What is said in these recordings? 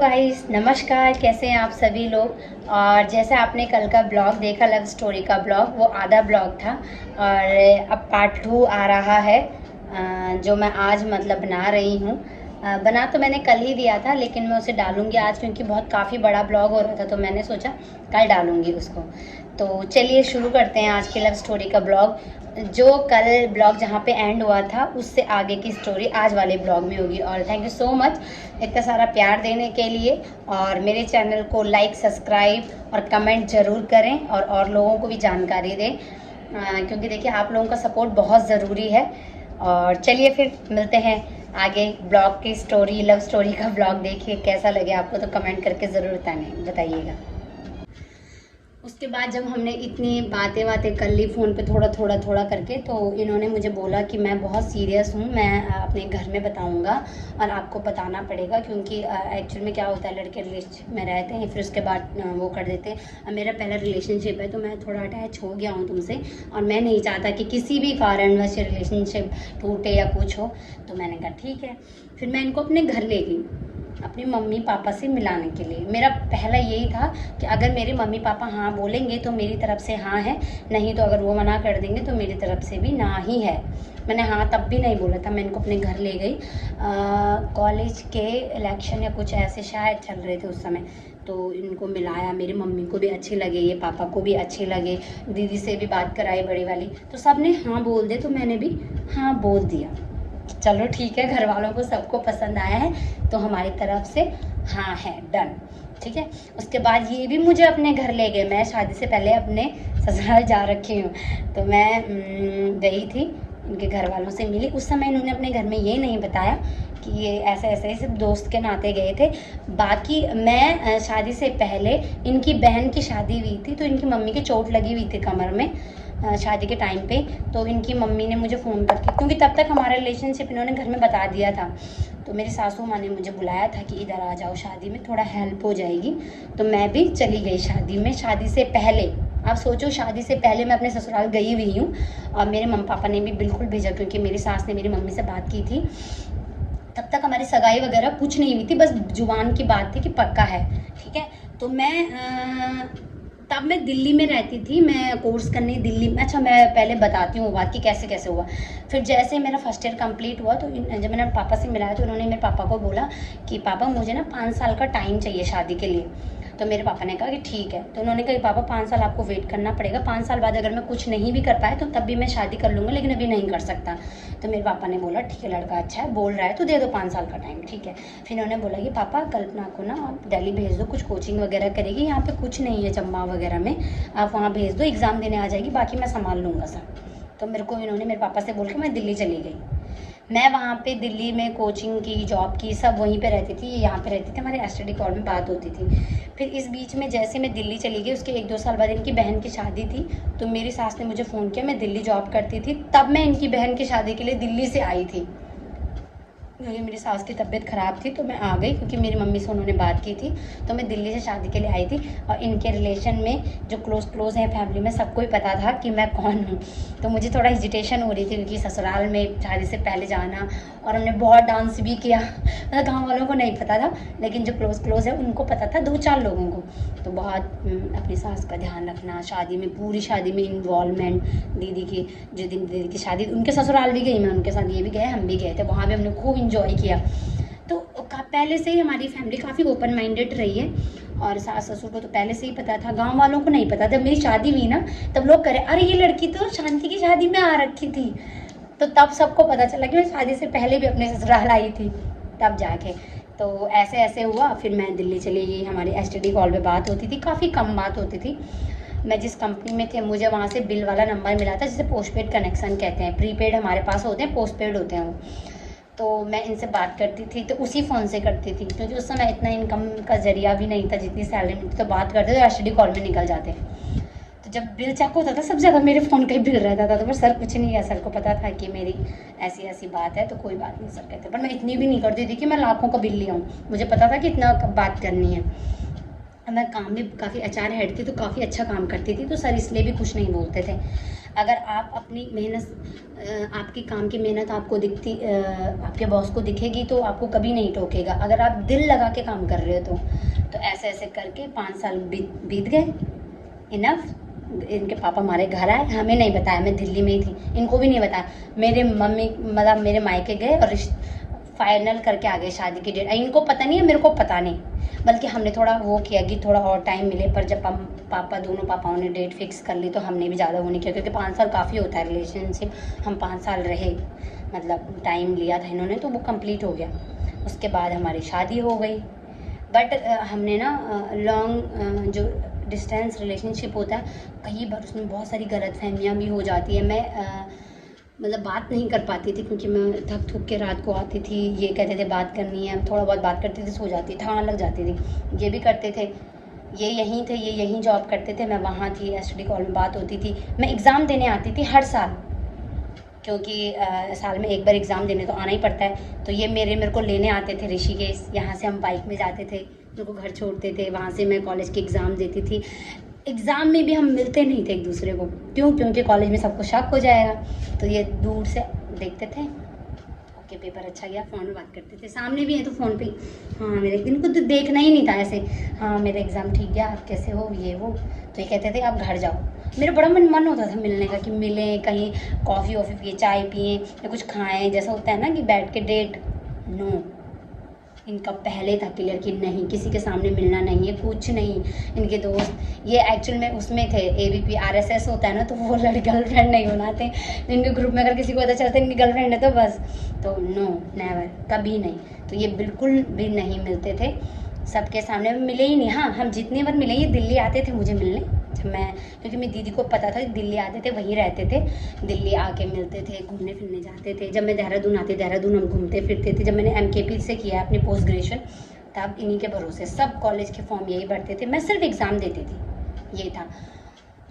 Guys, नमस्कार। कैसे हैं आप सभी लोग। और जैसे आपने कल का ब्लॉग देखा, लव स्टोरी का ब्लॉग, वो आधा ब्लॉग था और अब पार्ट 2 आ रहा है जो मैं आज मतलब बना रही हूँ। बना तो मैंने कल ही दिया था, लेकिन मैं उसे डालूँगी आज क्योंकि बहुत काफ़ी बड़ा ब्लॉग हो रहा था, तो मैंने सोचा कल डालूँगी उसको। तो चलिए शुरू करते हैं आज के लव स्टोरी का ब्लॉग। जो कल ब्लॉग जहाँ पे एंड हुआ था उससे आगे की स्टोरी आज वाले ब्लॉग में होगी। और थैंक यू सो मच इतना सारा प्यार देने के लिए, और मेरे चैनल को लाइक, सब्सक्राइब और कमेंट ज़रूर करें और लोगों को भी जानकारी दें, क्योंकि देखिए आप लोगों का सपोर्ट बहुत ज़रूरी है। और चलिए फिर मिलते हैं आगे ब्लॉग की स्टोरी, लव स्टोरी का ब्लॉग देखिए कैसा लगे आपको, तो कमेंट करके ज़रूर बताइएगा। उसके बाद जब हमने इतनी बातें कर ली फ़ोन पे थोड़ा करके, तो इन्होंने मुझे बोला कि मैं बहुत सीरियस हूँ, मैं अपने घर में बताऊँगा और आपको बताना पड़ेगा, क्योंकि एक्चुअल में क्या होता है, लड़के रिलेशनशिप में रहते हैं फिर उसके बाद वो कर देते हैं। अब मेरा पहला रिलेशनशिप है तो मैं थोड़ा अटैच हो गया हूँ तुमसे, और मैं नहीं चाहता कि किसी भी कारणवश रिलेशनशिप टूटे या कुछ हो। तो मैंने कहा ठीक है। फिर मैं इनको अपने घर ले गई अपनी मम्मी पापा से मिलाने के लिए। मेरा पहला यही था कि अगर मेरे मम्मी पापा हाँ बोलेंगे तो मेरी तरफ से हाँ है, नहीं तो अगर वो मना कर देंगे तो मेरी तरफ से भी ना ही है। मैंने हाँ तब भी नहीं बोला था, मैं इनको अपने घर ले गई। कॉलेज के इलेक्शन या कुछ ऐसे शायद चल रहे थे उस समय, तो इनको मिलाया। मेरी मम्मी को भी अच्छे लगे, ये पापा को भी अच्छे लगे, दीदी से भी बात कराई बड़ी वाली, तो सब ने हाँ बोल दे, तो मैंने भी हाँ बोल दिया। चलो ठीक है, घर वालों को सबको पसंद आया है तो हमारी तरफ से हाँ है, डन। ठीक है। उसके बाद ये भी मुझे अपने घर ले गए। मैं शादी से पहले अपने ससुराल जा रखी हूँ, तो मैं गई थी, इनके घर वालों से मिली। उस समय इन्होंने अपने घर में ये नहीं बताया कि ये ऐसे ऐसे सिर्फ दोस्त के नाते गए थे। बाकी मैं शादी से पहले इनकी बहन की शादी हुई थी, तो इनकी मम्मी की चोट लगी हुई थी कमर में शादी के टाइम पे। तो इनकी मम्मी ने मुझे फ़ोन करके, क्योंकि तब तक हमारा रिलेशनशिप इन्होंने घर में बता दिया था, तो मेरी सासू माँ ने मुझे बुलाया था कि इधर आ जाओ शादी में, थोड़ा हेल्प हो जाएगी। तो मैं भी चली गई शादी में। शादी से पहले, आप सोचो, शादी से पहले मैं अपने ससुराल गई हुई हूँ, और मेरे मम्मी पापा ने भी बिल्कुल भेजा, क्योंकि मेरी सास ने मेरी मम्मी से बात की थी। तब तक हमारी सगाई वगैरह कुछ नहीं हुई थी, बस जुबान की बात थी कि पक्का है। ठीक है। तो तब मैं दिल्ली में रहती थी, मैं कोर्स करने दिल्ली में। अच्छा, मैं पहले बताती हूँ बात कि कैसे कैसे हुआ। फिर जैसे मेरा फर्स्ट ईयर कंप्लीट हुआ, तो जब मैंने पापा से मिलाया तो उन्होंने मेरे पापा को बोला कि पापा मुझे ना 5 साल का टाइम चाहिए शादी के लिए। तो मेरे पापा ने कहा कि ठीक है। तो उन्होंने कहा कि पापा 5 साल आपको वेट करना पड़ेगा, 5 साल बाद अगर मैं कुछ नहीं भी कर पाए तो तब भी मैं शादी कर लूँगा, लेकिन अभी नहीं कर सकता। तो मेरे पापा ने बोला ठीक है, लड़का अच्छा है, बोल रहा है तो दे दो 5 साल का टाइम। ठीक है। फिर उन्होंने बोला कि पापा कल्पना को ना आप दिल्ली भेज दो, कुछ कोचिंग वगैरह करेगी, यहाँ पे कुछ नहीं है चम्बा वगैरह में, आप वहाँ भेज दो, एग्ज़ाम देने आ जाएगी, बाकी मैं संभाल लूँगा सब। तो मेरे पापा से बोल के मैं दिल्ली चली गई। मैं वहाँ पे दिल्ली में कोचिंग की, जॉब की, सब वहीं पे रहती थी, यहाँ पे रहती थी, हमारे एसटीडी कॉल में बात होती थी। फिर इस बीच में जैसे मैं दिल्ली चली गई, उसके 1-2 साल बाद इनकी बहन की शादी थी, तो मेरी सास ने मुझे फ़ोन किया। मैं दिल्ली जॉब करती थी, तब मैं इनकी बहन की शादी के लिए दिल्ली से आई थी, क्योंकि मेरी सास की तबीयत ख़राब थी, तो मैं आ गई, क्योंकि मेरी मम्मी से उन्होंने बात की थी। तो मैं दिल्ली से शादी के लिए आई थी, और इनके रिलेशन में जो क्लोज़ हैं फैमिली में, सबको ही पता था कि मैं कौन हूँ। तो मुझे थोड़ा हेजिटेशन हो रही थी, क्योंकि ससुराल में शादी से पहले जाना, और हमने बहुत डांस भी किया। मतलब गाँव वालों को नहीं पता था, लेकिन जो क्लोज़ है उनको पता था, 2-4 लोगों को। तो बहुत अपनी सास का ध्यान रखना, शादी में, पूरी शादी में इन्वॉल्वमेंट। दीदी की, जो दिन दीदी की शादी, उनके ससुराल भी गई मैं, उनके साथ ये भी गए, हम भी गए थे, वहाँ भी हमने खूब इंजॉय किया। तो पहले से ही हमारी फैमिली काफ़ी ओपन माइंडेड रही है, और सास ससुर को तो पहले से ही पता था, गांव वालों को नहीं पता। जब मेरी शादी हुई ना, तब लोग करे अरे ये लड़की तो शांति की शादी में आ रखी थी। तो तब सबको पता चला कि मैं शादी से पहले भी अपने ससुराल आई थी, तब जाके। तो ऐसे ऐसे हुआ, फिर मैं दिल्ली चली गई। हमारी एसटीडी कॉल पे बात होती थी, काफ़ी कम बात होती थी। मैं जिस कंपनी में थे, मुझे वहाँ से बिल वाला नंबर मिला था, जिसे पोस्टपेड कनेक्शन कहते हैं। प्रीपेड हमारे पास होते हैं, पोस्टपेड होते हैं वो। तो मैं इनसे बात करती थी तो उसी फ़ोन से करती थी, क्योंकि उस समय इतना इनकम का ज़रिया भी नहीं था, जितनी सैलरी मिलती तो बात करते तो एसटीडी कॉल में निकल जाते। तो जब बिल चेक होता था, सब ज़्यादा मेरे फ़ोन का ही बिल रहता था। तो पर सर कुछ नहीं है, सर को पता था कि मेरी ऐसी ऐसी बात है, तो कोई बात नहीं सर कहते। पर मैं इतनी भी नहीं करती थी कि मैं लाखों का बिल ले आऊँ, मुझे पता था कि इतना बात करनी है। मैं काम भी काफ़ी एचआर हेड थी तो काफ़ी अच्छा काम करती थी, तो सर इसलिए भी कुछ नहीं बोलते थे। अगर आप अपनी मेहनत आपकी काम की मेहनत आपको दिखती आपके बॉस को दिखेगी तो आपको कभी नहीं टोकेगा, अगर आप दिल लगा के काम कर रहे हो तो ऐसे ऐसे करके 5 साल बीत गए। इनफ। इनके पापा हमारे घर आए, हमें नहीं बताया, मैं दिल्ली में ही थी, इनको भी नहीं बताया। मेरे मम्मी मतलब मेरे मायके गए और फाइनल करके आ गए शादी की डेट। इनको पता नहीं है, मेरे को पता नहीं, बल्कि हमने थोड़ा वो किया कि थोड़ा और टाइम मिले, पर जब दोनों पापाओं ने डेट फिक्स कर ली तो हमने भी ज़्यादा वो नहीं किया, क्योंकि 5 साल काफ़ी होता है रिलेशनशिप। हम 5 साल रहे, मतलब टाइम लिया था इन्होंने, तो वो कंप्लीट हो गया। उसके बाद हमारी शादी हो गई। बट हमने ना लॉन्ग जो डिस्टेंस रिलेशनशिप होता है, कई बार उसमें बहुत सारी गलतफहमियां भी हो जाती है। मैं मतलब बात नहीं कर पाती थी, क्योंकि मैं थक थक के रात को आती थी, ये कहते थे बात करनी है, थोड़ा बहुत बात करती थी, सो जाती, ठंड लग जाती थी। ये भी करते थे, ये यहीं थे, ये यहीं जॉब करते थे, मैं वहाँ थी, एसडी कॉल में बात होती थी। मैं एग्ज़ाम देने आती थी हर साल, क्योंकि साल में एक बार एग्ज़ाम देने तो आना ही पड़ता है। तो ये मेरे को लेने आते थे ऋषिकेश, यहाँ से हम बाइक में जाते थे, मेरे को घर छोड़ते थे, वहाँ से मैं कॉलेज के एग्ज़ाम देती थी। एग्ज़ाम में भी हम मिलते नहीं थे एक दूसरे को, क्यों? क्योंकि कॉलेज में सबको शक हो जाएगा, तो ये दूर से देखते थे। ओके पेपर अच्छा गया, फ़ोन में बात करते थे, सामने भी है तो फ़ोन पे, हाँ मेरे, इनको तो देखना ही नहीं था ऐसे, हाँ मेरा एग्ज़ाम ठीक गया, आप कैसे हो, ये वो। तो ये कहते थे आप घर जाओ। मेरा बड़ा मन होता था मिलने का, कि मिलें कहीं, कॉफ़ी वॉफ़ी पिए, चाय पिए या कुछ खाएं, जैसा होता है ना कि बैठ के डेट। नो, इनका पहले था क्लियर कि नहीं, किसी के सामने मिलना नहीं है, कुछ नहीं। इनके दोस्त ये एक्चुअल में उसमें थे, एबीपी आरएसएस होता है ना, तो वो गर्लफ्रेंड नहीं बनाते इनके ग्रुप में। अगर किसी को पता चलता है इनकी गर्लफ्रेंड है तो बस, तो नो, नेवर, कभी नहीं। तो ये बिल्कुल भी नहीं मिलते थे, सबके सामने मिले ही नहीं। हाँ, हम जितनी बार मिले, ये दिल्ली आते थे मुझे मिलने, जब मैं, क्योंकि मेरी दीदी को पता था दिल्ली आते थे, वहीं रहते थे, दिल्ली आके मिलते थे, घूमने फिरने जाते थे। जब मैं देहरादून आती, देहरादून हम घूमते फिरते थे। जब मैंने एमकेपी से किया अपनी पोस्ट ग्रेजुएशन, तब इन्हीं के भरोसे सब कॉलेज के फॉर्म यही भरते थे, मैं सिर्फ एग्ज़ाम देती थी, ये था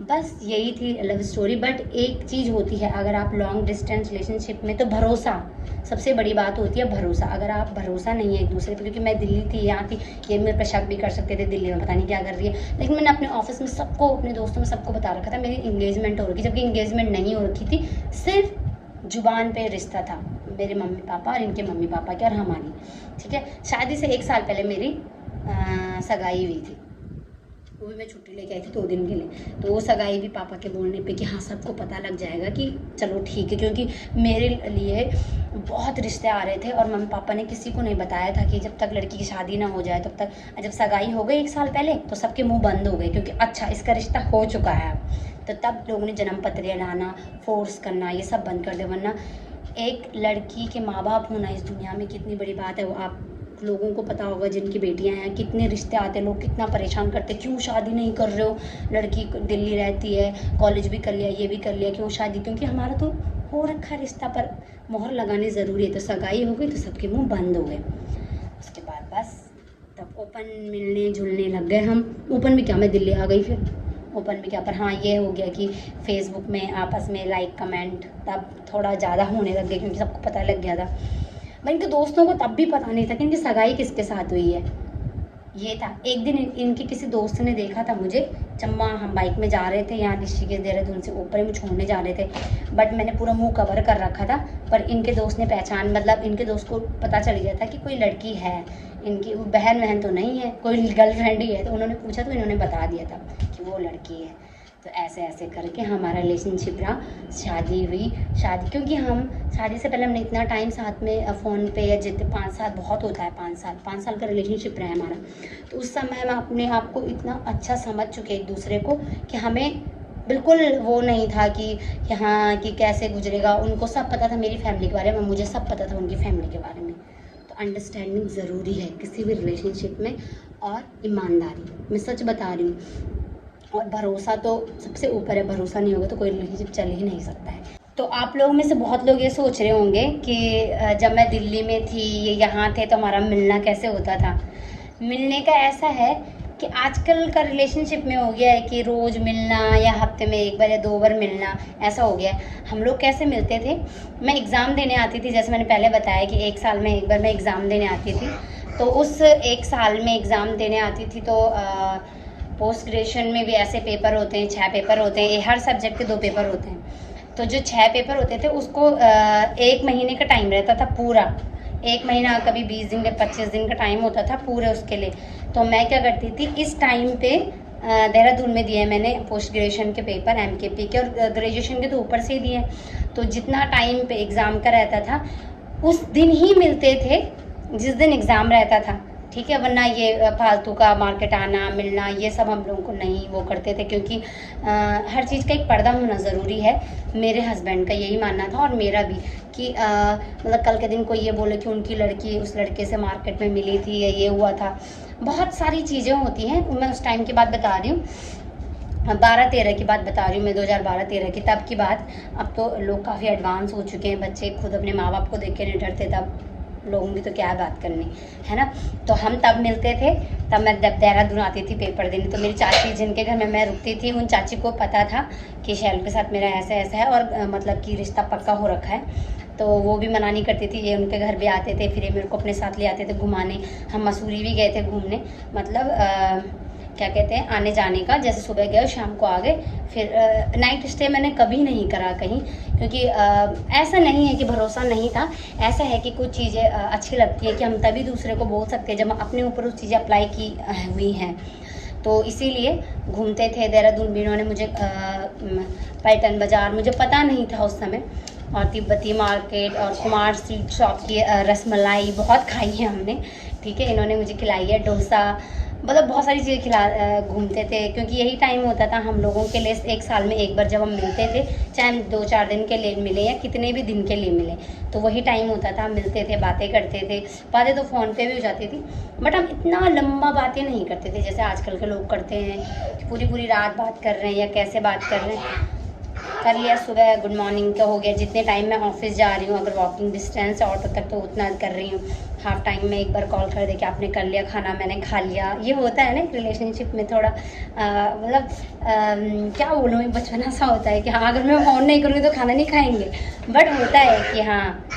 बस, यही थी लव स्टोरी। बट एक चीज़ होती है, अगर आप लॉन्ग डिस्टेंस रिलेशनशिप में, तो भरोसा सबसे बड़ी बात होती है, भरोसा। अगर आप भरोसा नहीं है एक दूसरे पे, क्योंकि मैं दिल्ली थी, यहाँ थी, ये मेरे पर शक भी कर सकते थे दिल्ली में पता नहीं क्या कर रही है, लेकिन मैंने अपने ऑफिस में सबको, अपने दोस्तों में सबको बता रखा था मेरी इंगेजमेंट हो रखी, जबकि इंगेजमेंट नहीं हो रखी थी, सिर्फ जुबान पे रिश्ता था मेरे मम्मी पापा और इनके मम्मी पापा के और हमारी, ठीक है। शादी से 1 साल पहले मेरी सगाई हुई थी, वो भी मैं छुट्टी लेके आई थी 2 दिन के लिए। तो वो सगाई भी पापा के बोलने पे कि हाँ सबको पता लग जाएगा कि चलो ठीक है, क्योंकि मेरे लिए बहुत रिश्ते आ रहे थे और मम्मी पापा ने किसी को नहीं बताया था कि जब तक लड़की की शादी ना हो जाए तब तक। जब सगाई हो गई 1 साल पहले, तो सबके मुंह बंद हो गए, क्योंकि अच्छा इसका रिश्ता हो चुका है अब। तो तब लोगों ने जन्म पत्र लाना, फोर्स करना, ये सब बंद कर दे। वरना एक लड़की के माँ बाप होना इस दुनिया में कितनी बड़ी बात है, वो आप लोगों को पता होगा जिनकी बेटियां हैं, कितने रिश्ते आते हैं, लोग कितना परेशान करते, क्यों शादी नहीं कर रहे हो, लड़की दिल्ली रहती है, कॉलेज भी कर लिया, ये भी कर लिया, क्यों शादी? क्योंकि हमारा तो हो रखा रिश्ता, पर मोहर लगानी ज़रूरी है। तो सगाई हो गई तो सबके मुंह बंद हो गए। उसके बाद बस तब ओपन मिलने जुलने लग गए हम। ओपन में क्या, मैं दिल्ली आ गई, फिर ओपन में क्या, पर हाँ ये हो गया कि फेसबुक में आपस में लाइक कमेंट तब थोड़ा ज़्यादा होने लग गए, क्योंकि सबको पता लग गया था। भाई इनके दोस्तों को तब भी पता नहीं था कि इनकी सगाई किसके साथ हुई है, ये था। एक दिन इनके किसी दोस्त ने देखा था मुझे, चम्मा हम बाइक में जा रहे थे, यहाँ ऋषिकेश देहरादून से ऊपर ही मुझे छोड़ने जा रहे थे, बट मैंने पूरा मुंह कवर कर रखा था। पर इनके दोस्त ने पहचान, मतलब इनके दोस्त को पता चल गया था कि कोई लड़की है, इनकी बहन तो नहीं है, कोई गर्लफ्रेंड ही है। तो उन्होंने पूछा तो इन्होंने बता दिया था कि वो लड़की है। तो ऐसे ऐसे करके हमारा रिलेशनशिप रहा, शादी हुई। शादी, क्योंकि हम शादी से पहले हमने इतना टाइम साथ में फ़ोन पे या जितने 5 साल बहुत होता है, 5 साल का रिलेशनशिप रहा है हमारा। तो उस समय हम अपने आप को इतना अच्छा समझ चुके एक दूसरे को कि हमें बिल्कुल वो नहीं था कि हाँ कि कैसे गुजरेगा। उनको सब पता था मेरी फैमिली के बारे में, मुझे सब पता था उनकी फैमिली के बारे में। तो अंडरस्टैंडिंग ज़रूरी है किसी भी रिलेशनशिप में, और ईमानदारी, मैं सच बता रही हूँ। और भरोसा तो सबसे ऊपर है, भरोसा नहीं होगा तो कोई रिलेशनशिप चल ही नहीं सकता है। तो आप लोगों में से बहुत लोग ये सोच रहे होंगे कि जब मैं दिल्ली में थी, ये यहाँ थे, तो हमारा मिलना कैसे होता था। मिलने का ऐसा है कि आजकल का रिलेशनशिप में हो गया है कि रोज़ मिलना या हफ्ते में 1 बार या 2 बार मिलना, ऐसा हो गया है। हम लोग कैसे मिलते थे, मैं एग्ज़ाम देने आती थी, जैसे मैंने पहले बताया कि 1 साल में 1 बार मैं एग्ज़ाम देने आती थी। तो उस एक साल में एग्ज़ाम देने आती थी। तो पोस्ट ग्रेजुएशन में भी ऐसे पेपर होते हैं, 6 पेपर होते हैं, हर सब्जेक्ट के 2 पेपर होते हैं। तो जो 6 पेपर होते थे उसको 1 महीने का टाइम रहता था पूरा, 1 महीना, कभी 20 दिन का 25 दिन का टाइम होता था पूरे उसके लिए। तो मैं क्या करती थी, इस टाइम पे देहरादून में दिए मैंने पोस्ट ग्रेजुएशन के पेपर MKP के, और ग्रेजुएशन के तो ऊपर से ही दिए। तो जितना टाइम पे एग्ज़ाम का रहता था उस दिन ही मिलते थे जिस दिन एग्ज़ाम रहता था, ठीक है। वरना ये फालतू का मार्केट आना मिलना ये सब हम लोगों को नहीं वो करते थे, क्योंकि हर चीज़ का एक पर्दा होना ज़रूरी है। मेरे हस्बैंड का यही मानना था और मेरा भी, कि मतलब कल के दिन कोई ये बोले कि उनकी लड़की उस लड़के से मार्केट में मिली थी या ये हुआ था, बहुत सारी चीज़ें होती हैं। मैं उस टाइम की बात बता रही हूँ, 12-13 की बात बता रही हूँ मैं, 2012-13 की, तब की बात। अब तो लोग काफ़ी एडवांस हो चुके हैं, बच्चे खुद अपने माँ बाप को देख के नहीं डरते, तब लोगों की तो क्या बात करनी है ना। तो हम तब मिलते थे, तब मैं देहरादून आती थी पेपर देने। तो मेरी चाची जिनके घर में मैं रुकती थी, उन चाची को पता था कि शैल के साथ मेरा ऐसा ऐसा है, और मतलब कि रिश्ता पक्का हो रखा है। तो वो भी मना नहीं करती थी, ये उनके घर भी आते थे, फिर ये मेरे को अपने साथ ले आते थे घुमाने। हम मसूरी भी गए थे घूमने, मतलब क्या कहते हैं, आने जाने का, जैसे सुबह गए शाम को आ गए। फिर नाइट स्टे मैंने कभी नहीं करा कहीं, क्योंकि ऐसा नहीं है कि भरोसा नहीं था, ऐसा है कि कुछ चीज़ें अच्छी लगती है कि हम तभी दूसरे को बोल सकते हैं जब हम अपने ऊपर उस चीज़ें अप्लाई की हुई हैं। तो इसीलिए घूमते थे। देहरादून भी इन्होंने मुझे पलटन बाज़ार, मुझे पता नहीं था उस समय, और तिब्बती मार्केट और कुमार स्वीट शॉप की रसमलाई बहुत खाई है हमने, ठीक है। इन्होंने मुझे खिलाई है डोसा, मतलब बहुत सारी चीज़ें खिला घूमते थे, क्योंकि यही टाइम होता था हम लोगों के लिए, एक साल में एक बार जब हम मिलते थे, चाहे हम 2-4 दिन के लिए मिले या कितने भी दिन के लिए मिले, तो वही टाइम होता था, हम मिलते थे, बातें करते थे। बातें तो फ़ोन पे भी हो जाती थी, बट हम इतना लंबा बातें नहीं करते थे जैसे आजकल के लोग करते हैं कि पूरी पूरी रात बात कर रहे हैं या कैसे बात कर रहे हैं। कर लिया, सुबह गुड मॉर्निंग का हो गया, जितने टाइम मैं ऑफिस जा रही हूँ, अगर वॉकिंग डिस्टेंस है ऑटो तक तो उतना कर रही हूँ। हाफ टाइम में एक बार कॉल कर दे कि आपने कर लिया खाना, मैंने खा लिया। ये होता है ना रिलेशनशिप में थोड़ा मतलब क्या बोलूँ, बचपना सा होता है कि हाँ अगर मैं फ़ोन नहीं करूँगी तो खाना नहीं खाएंगे, बट होता है कि हाँ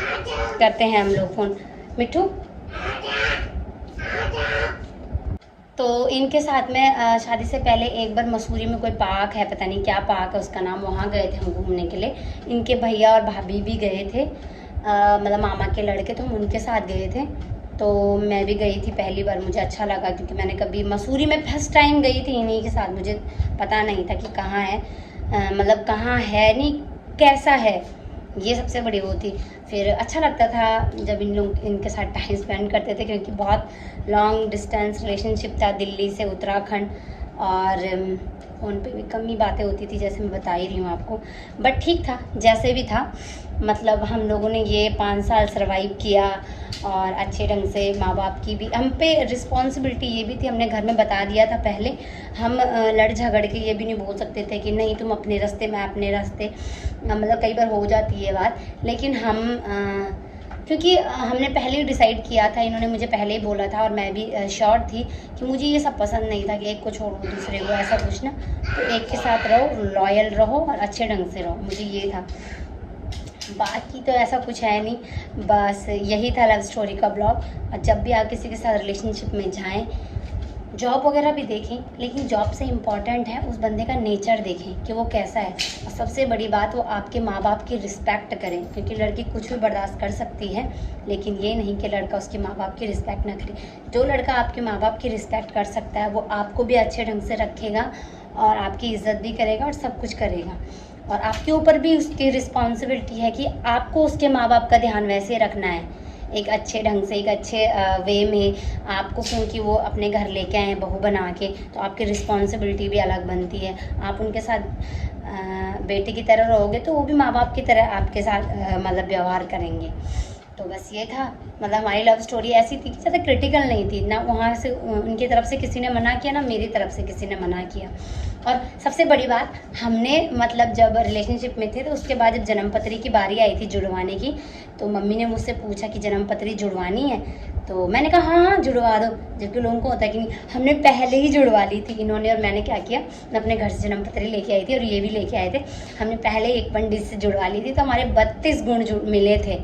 करते हैं हम लोग फ़ोन। मिट्ठू, तो इनके साथ में शादी से पहले एक बार मसूरी में कोई पार्क है, पता नहीं क्या पार्क है उसका नाम, वहाँ गए थे हम घूमने के लिए। इनके भैया और भाभी भी गए थे, मतलब मामा के लड़के, तो हम उनके साथ गए थे। तो मैं भी गई थी पहली बार, मुझे अच्छा लगा, क्योंकि मैंने कभी मसूरी में फर्स्ट टाइम गई थी इन्हीं के साथ। मुझे पता नहीं था कि कहाँ है, मतलब कहाँ है नहीं कैसा है, ये सबसे बड़ी वो थी। फिर अच्छा लगता था जब इनके साथ टाइम स्पेंड करते थे, क्योंकि बहुत लॉन्ग डिस्टेंस रिलेशनशिप था, दिल्ली से उत्तराखंड, और फ़ोन पे भी कम ही बातें होती थी जैसे मैं बता ही रही हूँ आपको, बट ठीक था जैसे भी था। मतलब हम लोगों ने ये 5 साल सर्वाइव किया, और अच्छे ढंग से माँ बाप की भी हम पे रिस्पॉन्सिबिलिटी ये भी थी, हमने घर में बता दिया था पहले। हम लड़ झगड़ के ये भी नहीं बोल सकते थे कि नहीं तुम अपने रास्ते मैं अपने रास्ते, मतलब कई बार हो जाती है बात, लेकिन हम क्योंकि हमने पहले ही डिसाइड किया था, इन्होंने मुझे पहले ही बोला था, और मैं भी श्योर थी कि मुझे ये सब पसंद नहीं था कि एक को छोड़ो दूसरे को, ऐसा कुछ ना। तो एक के साथ रहो, लॉयल रहो और अच्छे ढंग से रहो, मुझे ये था। बाकी तो ऐसा कुछ है नहीं, बस यही था लव स्टोरी का ब्लॉग। और जब भी आप किसी के साथ रिलेशनशिप में जाएं, जॉब वगैरह भी देखें, लेकिन जॉब से इम्पॉर्टेंट है उस बंदे का नेचर देखें कि वो कैसा है, और सबसे बड़ी बात वो आपके माँ बाप की रिस्पेक्ट करें, क्योंकि लड़की कुछ भी बर्दाश्त कर सकती है, लेकिन ये नहीं कि लड़का उसके माँ बाप की रिस्पेक्ट ना करे। जो लड़का आपके माँ बाप की रिस्पेक्ट कर सकता है वो आपको भी अच्छे ढंग से रखेगा, और आपकी इज़्ज़त भी करेगा, और सब कुछ करेगा। और आपके ऊपर भी उसकी रिस्पॉन्सिबिलिटी है कि आपको उसके माँ बाप का ध्यान वैसे रखना है, एक अच्छे ढंग से, एक अच्छे वे में आपको, क्योंकि वो अपने घर लेके आए हैं बहू बना के, तो आपकी रिस्पॉन्सिबिलिटी भी अलग बनती है। आप उनके साथ बेटे की तरह रहोगे तो वो भी माँ बाप की तरह आपके साथ मतलब व्यवहार करेंगे। तो बस ये था, मतलब हमारी लव स्टोरी ऐसी थी कि ज़्यादा क्रिटिकल नहीं थी, ना वहाँ से उनकी तरफ से किसी ने मना किया, ना मेरी तरफ से किसी ने मना किया। और सबसे बड़ी बात, हमने मतलब जब रिलेशनशिप में थे तो उसके बाद जब जन्मपत्री की बारी आई थी जुड़वाने की, तो मम्मी ने मुझसे पूछा कि जन्मपत्री जुड़वानी है, तो मैंने कहा हाँ हाँ जुड़वा दो, जबकि लोगों को होता है कि नहीं, हमने पहले ही जुड़वा ली थी इन्होंने। और मैंने क्या किया, मैं अपने घर से जन्मपत्री लेके आई थी और ये भी लेके आए थे, हमने पहले एक पंडित से जुड़वा ली थी, तो हमारे 32 गुण मिले थे।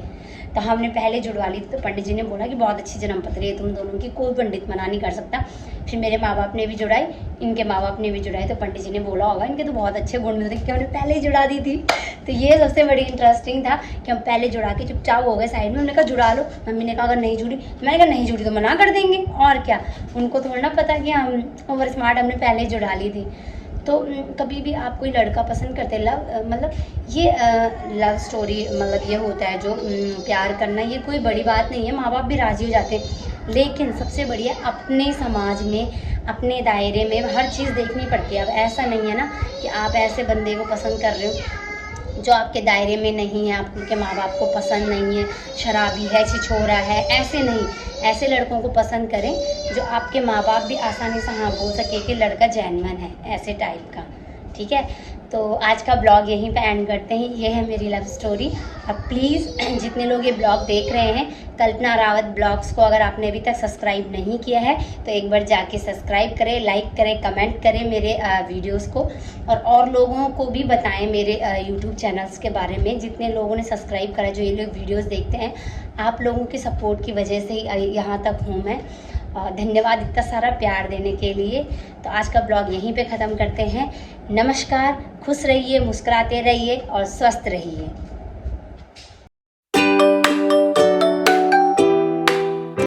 तो हमने पहले जुड़वा ली थी। तो पंडित जी ने बोला कि बहुत अच्छी जन्म पत्री है तुम दोनों की, कोई पंडित मना नहीं कर सकता। फिर मेरे माँ बाप ने भी जुड़ाई, इनके माँ बाप ने भी जुड़ाई, तो पंडित जी ने बोला होगा इनके तो बहुत अच्छे गुण मिलते कि हमने पहले ही जुड़ा दी थी। तो ये सबसे बड़ी इंटरेस्टिंग था कि हम पहले जुड़ा के चुपचाप हो गए साइड में। हमने कहा जुड़ा लो, मम्मी ने कहा अगर नहीं जुड़ी, मैंने कहा नहीं जुड़ी तो मना कर देंगे, और क्या, उनको थोड़ा ना पता कि हम ओवर स्मार्ट, हमने पहले ही जुड़ा ली थी। तो कभी भी आप कोई लड़का पसंद करते, मतलब ये लव स्टोरी मतलब ये होता है जो प्यार करना, ये कोई बड़ी बात नहीं है, माँ बाप भी राज़ी हो जाते हैं। लेकिन सबसे बढ़िया अपने समाज में, अपने दायरे में हर चीज़ देखनी पड़ती है। अब ऐसा नहीं है ना कि आप ऐसे बंदे को पसंद कर रहे हो जो आपके दायरे में नहीं है, आपके माँ बाप को पसंद नहीं है, शराबी है, छिछोरा है, ऐसे नहीं। ऐसे लड़कों को पसंद करें जो आपके माँ बाप भी आसानी से हाँ बोल सके कि लड़का जेन्युइन है, ऐसे टाइप का। ठीक है, तो आज का ब्लॉग यहीं पे एंड करते हैं। ये है मेरी लव स्टोरी। अब प्लीज़ जितने लोग ये ब्लॉग देख रहे हैं, कल्पना रावत ब्लॉग्स को अगर आपने अभी तक सब्सक्राइब नहीं किया है तो एक बार जाके सब्सक्राइब करें, लाइक करें, कमेंट करें मेरे वीडियोस को, और लोगों को भी बताएं मेरे यूट्यूब चैनल्स के बारे में। जितने लोगों ने सब्सक्राइब करा, जो ये लोग वीडियोस देखते हैं, आप लोगों की सपोर्ट की वजह से ही यहाँ तक हूँ मैं। धन्यवाद इतना सारा प्यार देने के लिए। तो आज का ब्लॉग यहीं पे ख़त्म करते हैं। नमस्कार, खुश रहिए, मुस्कुराते रहिए और स्वस्थ रहिए।